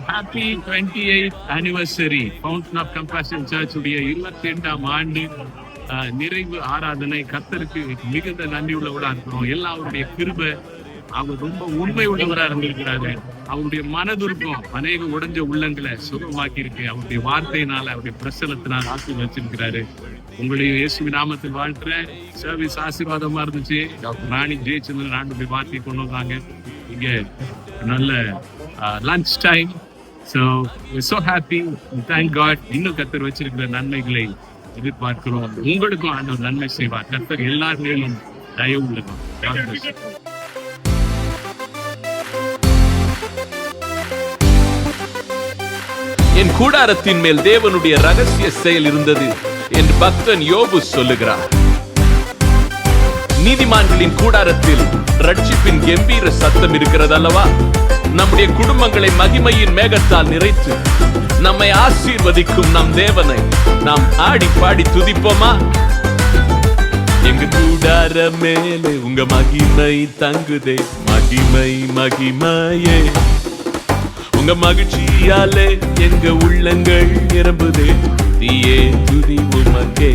Happy 28th anniversary fountain of compassion church உடைய 22ஆம் ஆண்டு நிறைவு ஆராதனை. கர்த்தருக்கு மிகுந்த நன்றி உள்ளவராக இருக்கிறோம். எல்லாம் அவருடைய கிருபை. அவர் ரொம்ப உண்மை உள்ளவராக இருந்திருக்கிறாரு. அவருடைய மனதுருக்கம் அநேக உடைஞ்ச உள்ளங்களை சுகமாக்கி இருக்கு. அவருடைய வார்த்தையினால, அவருடைய பிரசனத்தினால் ஆசீர்வதிச்சிருக்கிறாரு. உங்களுடைய இயேசுவின் நாமத்தில் வாழ்த்துறேன். சர்வீஸ் ஆசீர்வாதமா இருந்துச்சு. டாக்டர் ராணி ஜெயச்சந்திரன் ஆண்டுடைய வார்த்தையை கொண்டு வந்தாங்க. இங்க நல்ல lunch time. So we're so happy. Thank God. இன்னும் கர்த்தர் வச்சிருக்கிற நன்மைகளை எதிர்பார்க்கிறோம். உங்களுக்கும் ஆண்டவர் நன்மை செய்வார். கர்த்தர் எல்லாருமே தயவு உள்ளதும். என் கூடாரத்தின் மேல் தேவனுடைய ரகசிய செயல் இருந்தது என்று பக்தன் யோபு சொல்லுகிறார். நீதிமான்களின் கூடாரத்தில் ரட்சிப்பின் கம்பீர சத்தம் இருக்கிறது அல்லவா? நம்முடைய குடும்பங்களை மகிமையின் மேகத்தால் நிறைத்து நம்மை ஆசீர்வதிக்கும் நம் தேவனை நாம் ஆடி பாடி துதிப்போமா? எங்க கூடார மேலே உங்க மகிமை தங்குதே, மகிமை மகிமையே. உங்க மகிழ்ச்சியாலே எங்க உள்ளங்கள் நிரம்புதே, துதியே துதி உமக்கே.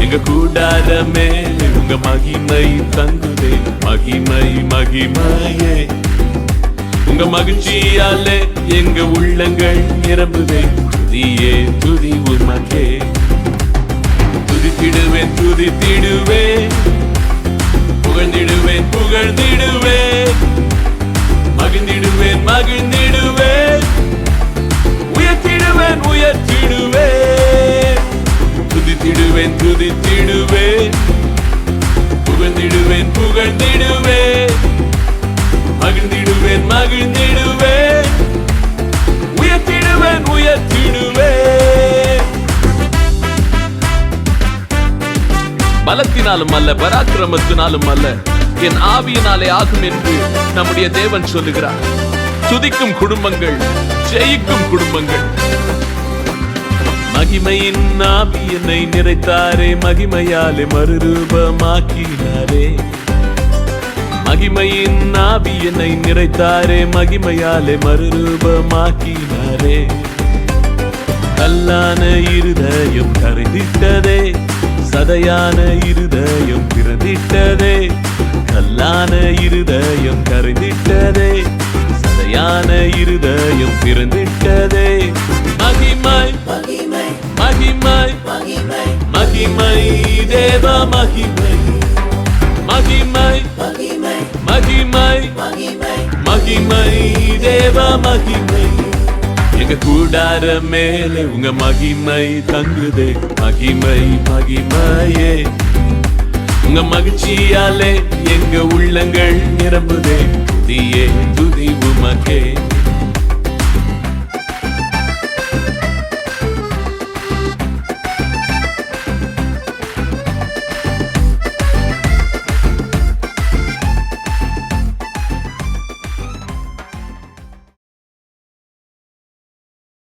எங்க கூடார மேலே உங்க மகிமை தங்குதே, மகிமை மகிமையே. உங்க மகிழ்ச்சியாலே எங்க உள்ளங்கள் நிரம்புதே, துதியே துதி உமக்கே. துதித்திடுவேன் துதித்திடுவேன், புகழ்ந்திடுவேன் புகழ்ந்திடுவேன், மகிழ்ந்திடுவேன் மகிழ்ந்திடுவேன், உயர்த்திடுவேன் உயர்த்திடுவேன். துதித்திடுவேன் துதித்திடுவேன், புகழ்ந்திடுவேன் புகழ்ந்திடுவேன், மகிழ்ந்திடுவேன் மகிழ்ந்திடுவேன், உயர்த்திடுவேன் உயர்த்திடுவேன். பலத்தினாலும் அல்ல, பராக்கிரமத்தினாலும் அல்ல, என் ஆவியினாலே ஆகும் என்று நம்முடைய தேவன் சொல்லுகிறார். துதிக்கும் குடும்பங்கள் ஜெயிக்கும் குடும்பங்கள். மகிமையின் ஆவி என்னை நிறைத்தாரே, மகிமையாலே மறுரூபமாக்கினாரே. மகிமையின் ஆவி என்னை நிறைத்தாரே, மகிமையாலே மறுரூபமாக்கினாரே. கல்லான இருதயம் கரைந்திட்டதே, சதையான இருதயம் பிறந்திட்டதே. கல்லான இருதயம் கரைந்திட்டதே, சதையான இருதயம் பிறந்திட்டதே. மகிமை மகிமை மகிமை மகிமை தேவ மகிமை, மகிமை மகிமை மகிமை தேவ மகிமை. எங்க கூடார மேலே உங்க மகிமை தங்குதே, மகிமை மகிமையே. உங்க மகிழ்ச்சியாலே எங்க உள்ளங்கள் நிரம்புதே, துதியே துதி உமக்கே.